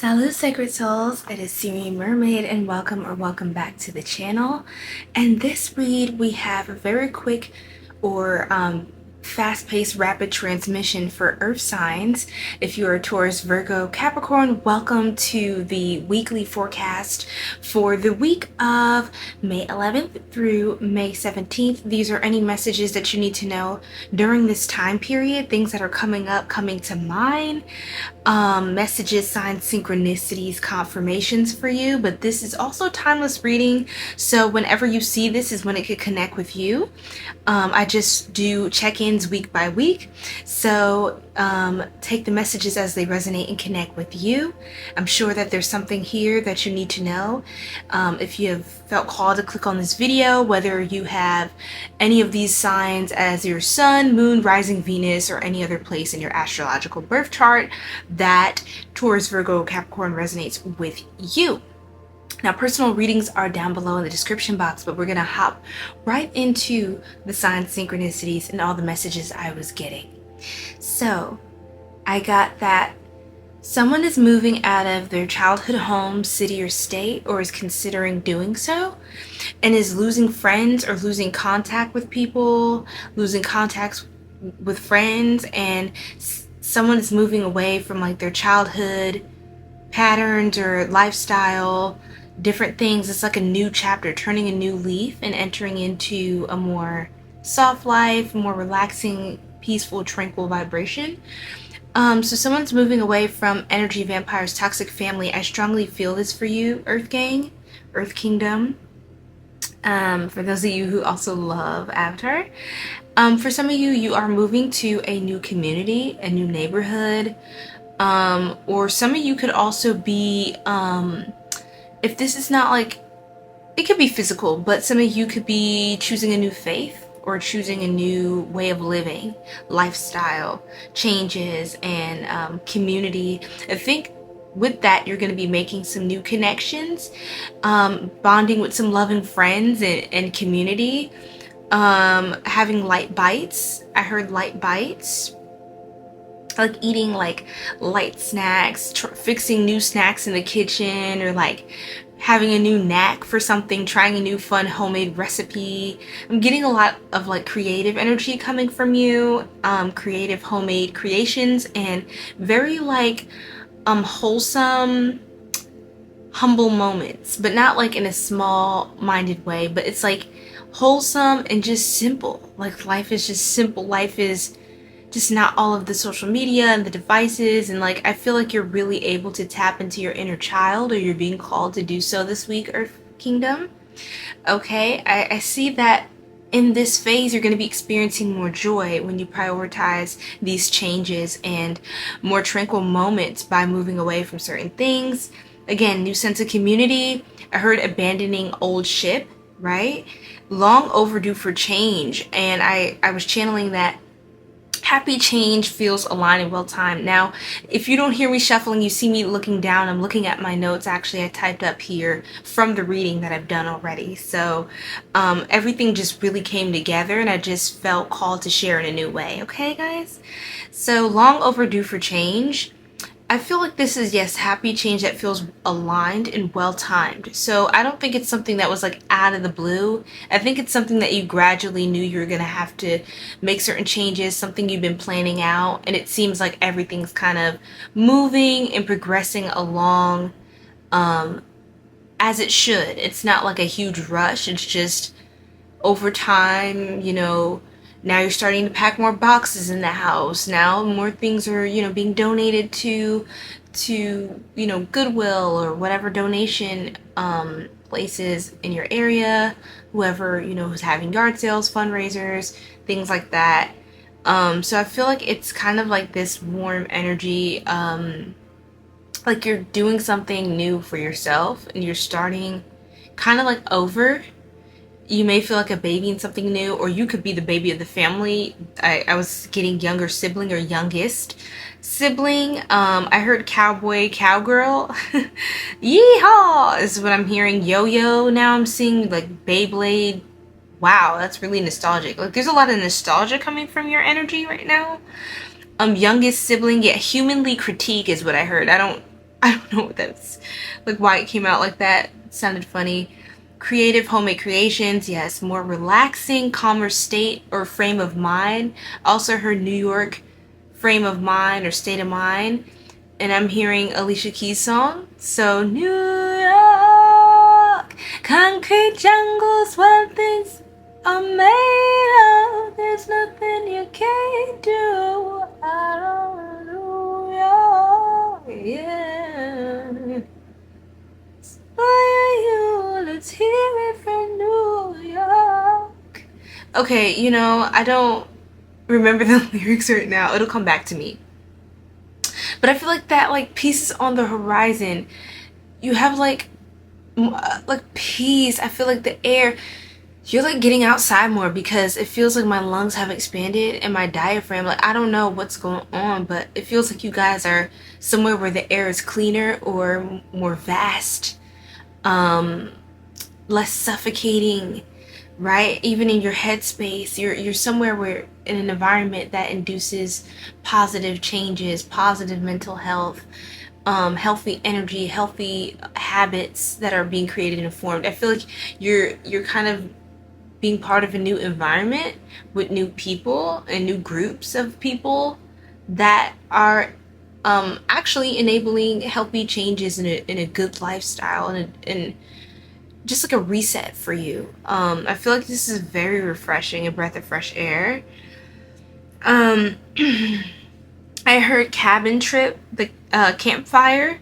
Salut sacred souls, it is 𝚎𝚘 Mermaid and welcome back to the channel. And this read we have a very quick or fast-paced rapid transmission for earth signs. If you are a Taurus, Virgo, Capricorn, welcome to the weekly forecast for the week of May 11th through May 17th. These are any messages that you need to know during this time period, things that are coming up, coming to mind, messages, signs, synchronicities, confirmations for you. But this is also timeless reading, so whenever you see this is when it could connect with you. I just do check-ins week by week, so take the messages as they resonate and connect with you. I'm sure that there's something here that you need to know. If you have felt called to click on this video, whether you have any of these signs as your sun, moon, rising Venus, or any other place in your astrological birth chart that Taurus, Virgo, Capricorn resonates with you. Now, personal readings are down below in the description box, but we're going to hop right into the signs, synchronicities, and all the messages I was getting. So, I got that someone is moving out of their childhood home, city, or state, or is considering doing so, and is losing friends or losing contact with people, losing contacts with friends, and someone is moving away from like their childhood patterns or lifestyle, different things. It's like a new chapter, turning a new leaf and entering into a more soft life, more relaxing, peaceful, tranquil vibration. So someone's moving away from energy vampires, toxic family. I strongly feel this for you, Earth Gang, Earth Kingdom. For those of you who also love Avatar. For some of you, you are moving to a new community, a new neighborhood. Or some of you could also be, if this is not like, it could be physical, but some of you could be choosing a new faith or choosing a new way of living, lifestyle changes, and community. I think with that, you're going to be making some new connections, bonding with some loving friends and community, having light bites. I heard light bites, like eating like light snacks, fixing new snacks in the kitchen, or like having a new knack for something, trying a new fun homemade recipe. I'm getting a lot of like creative energy coming from you, creative homemade creations, and very like wholesome, humble moments, but not like in a small-minded way, but it's like wholesome and just simple. Like life is just simple. Life is just not all of the social media and the devices, and like I feel like you're really able to tap into your inner child, or you're being called to do so this week, Earth Kingdom. Okay, I see that in this phase you're going to be experiencing more joy when you prioritize these changes and more tranquil moments by moving away from certain things. Again, new sense of community. I heard abandoning old ship, right? Long overdue for change, and I was channeling that happy change feels aligned and well timed. Now, if you don't hear me shuffling, you see me looking down, I'm looking at my notes. Actually, I typed up here from the reading that I've done already. So everything just really came together, and I just felt called to share in a new way. Okay, guys? So long overdue for change. I feel like this is, yes, happy change that feels aligned and well timed. So I don't think it's something that was like out of the blue. I think it's something that you gradually knew you were going to have to make certain changes, something you've been planning out, and it seems like everything's kind of moving and progressing along as it should. It's not like a huge rush. It's just over time, you know. Now you're starting to pack more boxes in the house. Now more things are, you know, being donated to you know, Goodwill or whatever donation places in your area, whoever, you know, who's having yard sales, fundraisers, things like that. So I feel like it's kind of like this warm energy, like you're doing something new for yourself and you're starting kind of like over. You may feel like a baby in something new, or you could be the baby of the family. I was getting younger sibling or youngest sibling. I heard cowboy, cowgirl. Yeehaw is what I'm hearing. Yo-yo. Now I'm seeing like Beyblade. Wow, that's really nostalgic. Like there's a lot of nostalgia coming from your energy right now. Youngest sibling. Yeah, humanly critique is what I heard. I don't I don't know what that's, like, why it came out like that. It sounded funny. Creative homemade creations, yes. More relaxing, calmer state or frame of mind. Also heard New York frame of mind or state of mind. And I'm hearing Alicia Keys' song. So, New York, concrete jungles where things are made of. There's nothing you can't do out of New York, yeah. Let's hear it from New York. Okay, you know, I don't remember the lyrics right now. It'll come back to me. But I feel like that, like, peace is on the horizon. You have, like peace. I feel like the air, you're, like, getting outside more because it feels like my lungs have expanded and my diaphragm, like, I don't know what's going on, but it feels like you guys are somewhere where the air is cleaner or more vast, less suffocating, right? Even in your headspace, you're somewhere where, in an environment that induces positive changes, positive mental health, healthy energy, healthy habits that are being created and formed. I feel like you're kind of being part of a new environment with new people and new groups of people that are actually enabling healthy changes in a good lifestyle and just like a reset for you. I feel like this is very refreshing, a breath of fresh air. I heard cabin trip, the campfire,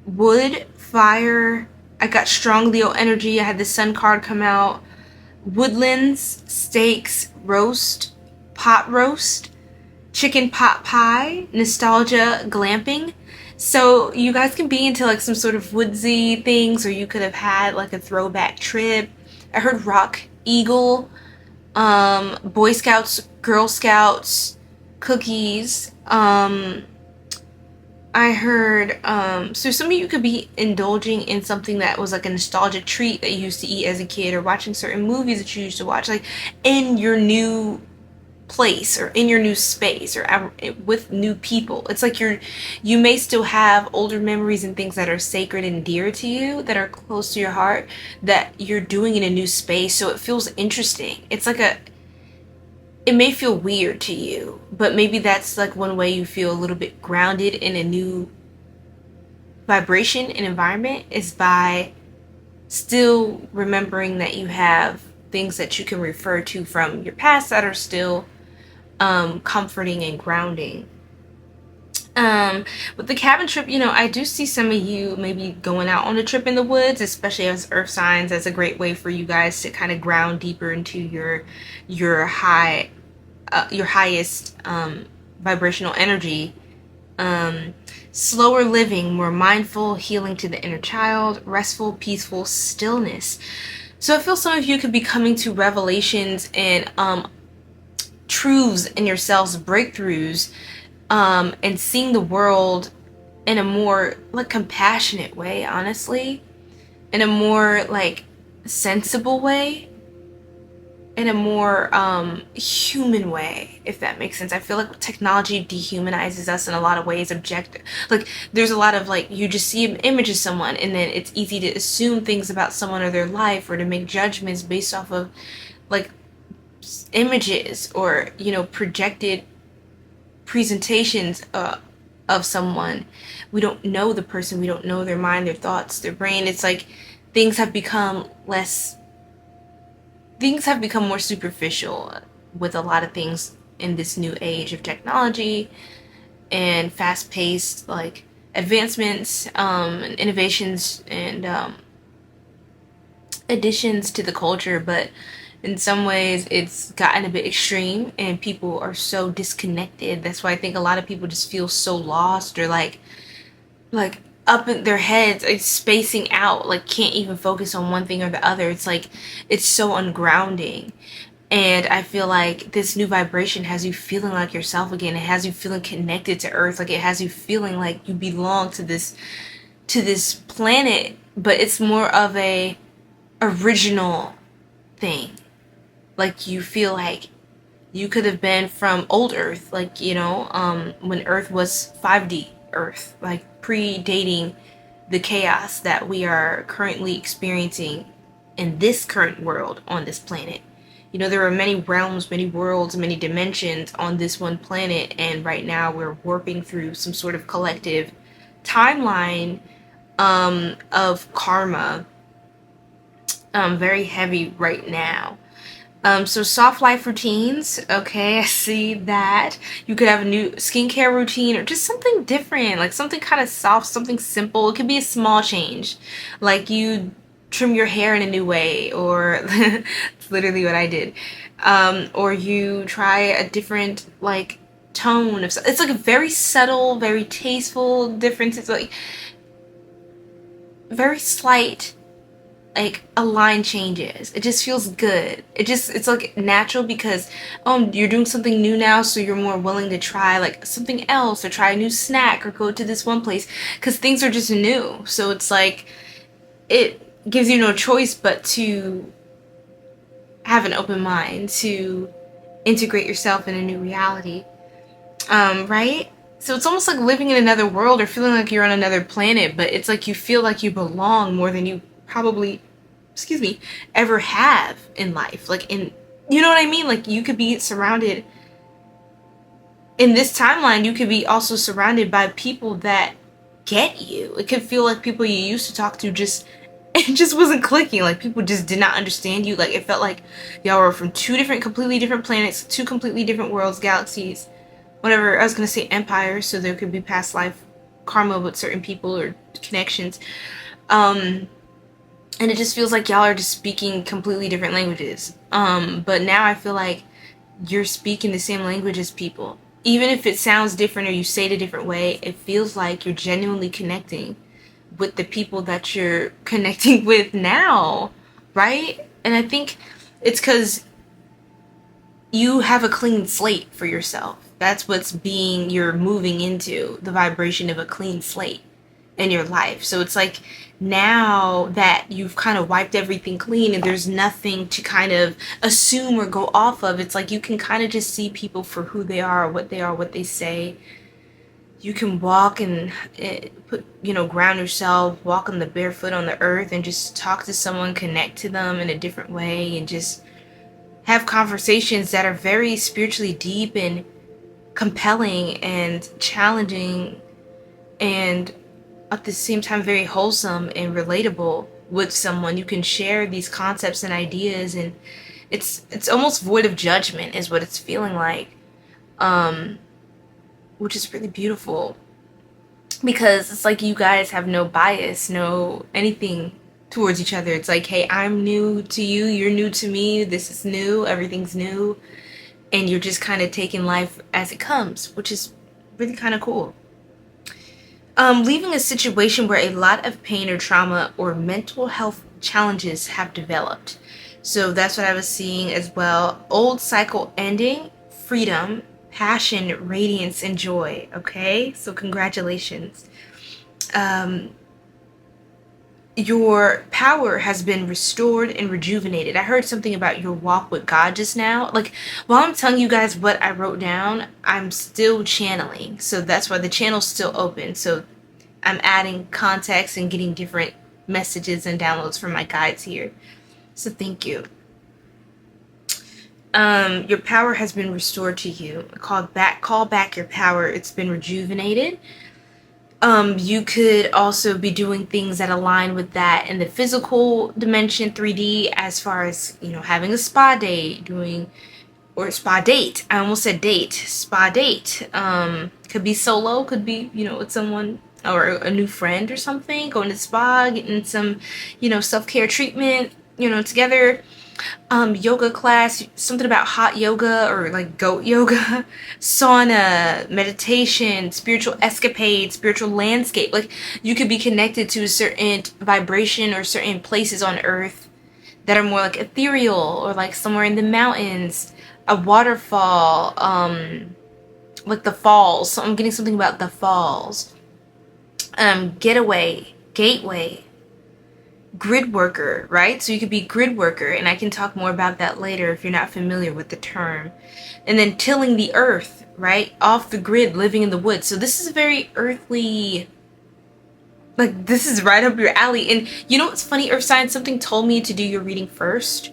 wood, fire. I got strong Leo energy. I had the sun card come out. Woodlands, steaks, roast, pot roast, chicken pot pie, nostalgia, glamping. So you guys can be into like some sort of woodsy things, or you could have had like a throwback trip. I heard rock eagle, Boy Scouts, Girl Scouts, cookies. I heard, so some of you could be indulging in something that was like a nostalgic treat that you used to eat as a kid, or watching certain movies that you used to watch, like in your new place or in your new space or with new people. It's like you may still have older memories and things that are sacred and dear to you, that are close to your heart, that you're doing in a new space. So it feels interesting. It's like it may feel weird to you, but maybe that's like one way you feel a little bit grounded in a new vibration and environment, is by still remembering that you have things that you can refer to from your past that are still comforting and grounding. With the cabin trip, you know, I do see some of you maybe going out on a trip in the woods, especially as earth signs. That's a great way for you guys to kind of ground deeper into your highest vibrational energy. Slower living, more mindful, healing to the inner child, restful, peaceful, stillness. So I feel some of you could be coming to revelations and truths in yourselves, breakthroughs, and seeing the world in a more like compassionate way, honestly, in a more like sensible way, in a more human way, if that makes sense. I feel like technology dehumanizes us in a lot of ways. Objective, like there's a lot of like, you just see an image of someone and then it's easy to assume things about someone or their life, or to make judgments based off of like images, or, you know, projected presentations of someone. We don't know the person, we don't know their mind, their thoughts, their brain. It's like things have become more superficial with a lot of things in this new age of technology and fast-paced like advancements, and innovations and additions to the culture. But in some ways it's gotten a bit extreme and people are so disconnected. That's why I think a lot of people just feel so lost, or like up in their heads, like spacing out, like can't even focus on one thing or the other. It's like, it's so ungrounding. And I feel like this new vibration has you feeling like yourself again. It has you feeling connected to earth. Like it has you feeling like you belong to this planet, but it's more of a original thing. Like you feel like you could have been from old earth, like, you know, when earth was 5D Earth, like predating the chaos that we are currently experiencing in this current world on this planet. You know, there are many realms, many worlds, many dimensions on this one planet, and right now we're warping through some sort of collective timeline of karma, very heavy right now. So soft life routines, okay, I see that. You could have a new skincare routine or just something different, like something kind of soft, something simple. It could be a small change, like you trim your hair in a new way, or it's literally what I did. Or you try a different like tone of, it's like a very subtle, very tasteful difference. It's like very slight, like a line changes. It just feels good. It's like natural because you're doing something new now, so you're more willing to try like something else or try a new snack or go to this one place because things are just new. So it's like it gives you no choice but to have an open mind to integrate yourself in a new reality, right? So it's almost like living in another world or feeling like you're on another planet, but it's like you feel like you belong more than you probably, ever have in life. Like you know what I mean? Like you could be surrounded, in this timeline, you could be also surrounded by people that get you. It could feel like people you used to talk to it just wasn't clicking. Like people just did not understand you. Like it felt like y'all were from completely different planets, two completely different worlds, galaxies, whatever. I was gonna say empires, so there could be past life karma with certain people or connections. And it just feels like y'all are just speaking completely different languages. But now I feel like you're speaking the same language as people. Even if it sounds different or you say it a different way, it feels like you're genuinely connecting with the people that you're connecting with now, right? And I think it's because you have a clean slate for yourself. That's you're moving into the vibration of a clean slate in your life. So it's like now that you've kind of wiped everything clean and there's nothing to kind of assume or go off of, it's like you can kind of just see people for who they are, what they say. You can walk and ground yourself, walk on the barefoot on the earth and just talk to someone, connect to them in a different way, and just have conversations that are very spiritually deep and compelling and challenging, and at the same time very wholesome and relatable with someone. You can share these concepts and ideas, and it's almost void of judgment is what it's feeling like, which is really beautiful, because it's like you guys have no bias, no anything towards each other. It's like, hey, I'm new to you, you're new to me, this is new, everything's new, and you're just kind of taking life as it comes, which is really kind of cool. Leaving a situation where a lot of pain or trauma or mental health challenges have developed. So that's what I was seeing as well. Old cycle ending, freedom, passion, radiance, and joy. Okay, so congratulations. Your power has been restored and rejuvenated. I heard something about your walk with God just now. Like, while I'm telling you guys what I wrote down, I'm still channeling. So that's why the channel's still open. So I'm adding context and getting different messages and downloads from my guides here. So thank you. Your power has been restored to you. Call back your power. It's been rejuvenated. You could also be doing things that align with that in the physical dimension, 3D, as far as, having a spa day, or spa date. I almost said date. Spa date. Could be solo, could be, with someone or a new friend or something, going to the spa, getting some, self-care treatment, together. Yoga class, something about hot yoga or like goat yoga, sauna, meditation, spiritual escapade, spiritual landscape. Like, you could be connected to a certain vibration or certain places on earth that are more like ethereal, or like somewhere in the mountains, a waterfall, like the falls. So I'm getting something about the falls. Getaway, gateway, grid worker, right? So you could be grid worker, and I can talk more about that later if you're not familiar with the term. And then tilling the earth, right? Off the grid, living in the woods. So this is a very earthly, like, this is right up your alley. And you know what's funny, Earth signs? Something told me to do your reading first.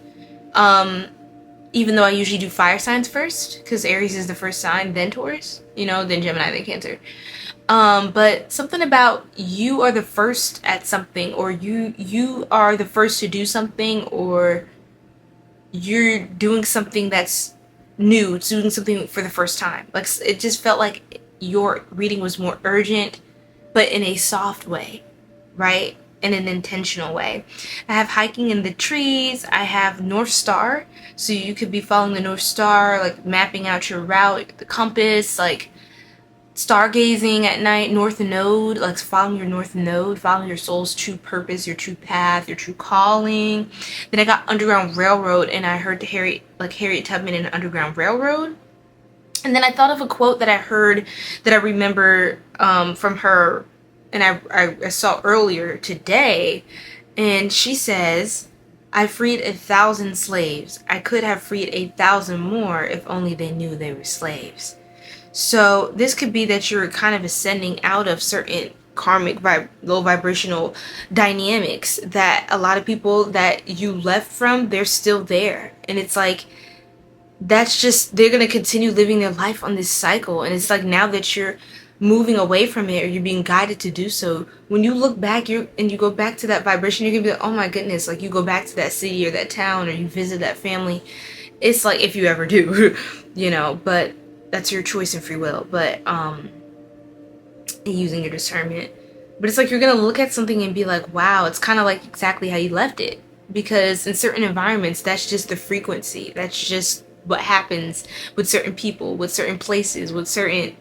Even though I usually do fire signs first, because Aries is the first sign, then Taurus, you know, then Gemini, then Cancer. But something about you are the first at something, or you are the first to do something, or you're doing something that's new, doing something for the first time. Like, it just felt like your reading was more urgent, but in a soft way, right? In an intentional way. I have hiking in the trees. I have North Star, so you could be following the North Star, like mapping out your route, the compass, like stargazing at night, North Node, like following your North Node, following your soul's true purpose, your true path, your true calling. Then I got Underground Railroad, and I heard Harriet Tubman in Underground Railroad. And then I thought of a quote that I heard, that I remember from her, and I saw earlier today, and she says, "I freed 1,000 slaves. I could have freed 1,000 more if only they knew they were slaves." So this could be that you're kind of ascending out of certain karmic, low vibrational dynamics that a lot of people that you left from, they're still there. And it's like, that's just, they're going to continue living their life on this cycle. And it's like, now that you're moving away from it, or you're being guided to do so, when you look back, you go back to that vibration, you're gonna be like, oh my goodness, like you go back to that city or that town, or you visit that family. It's like, if you ever do, you know, but that's your choice and free will, but using your discernment. But it's like, you're gonna look at something and be like, wow, it's kind of like exactly how you left it, because in certain environments, that's just the frequency, that's just what happens with certain people, with certain places, with certain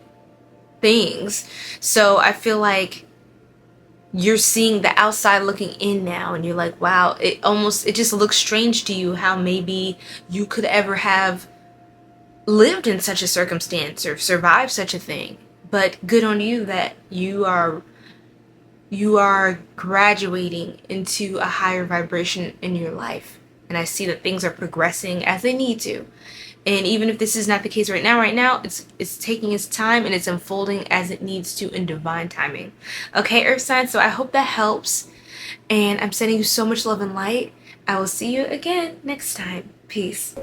things. So I feel like you're seeing the outside looking in now, and you're like, wow, it just looks strange to you how maybe you could ever have lived in such a circumstance or survived such a thing. But good on you that you are graduating into a higher vibration in your life. And I see that things are progressing as they need to. And even if this is not the case right now, it's taking its time, and it's unfolding as it needs to in divine timing. Okay, Earth signs, so I hope that helps. And I'm sending you so much love and light. I will see you again next time. Peace.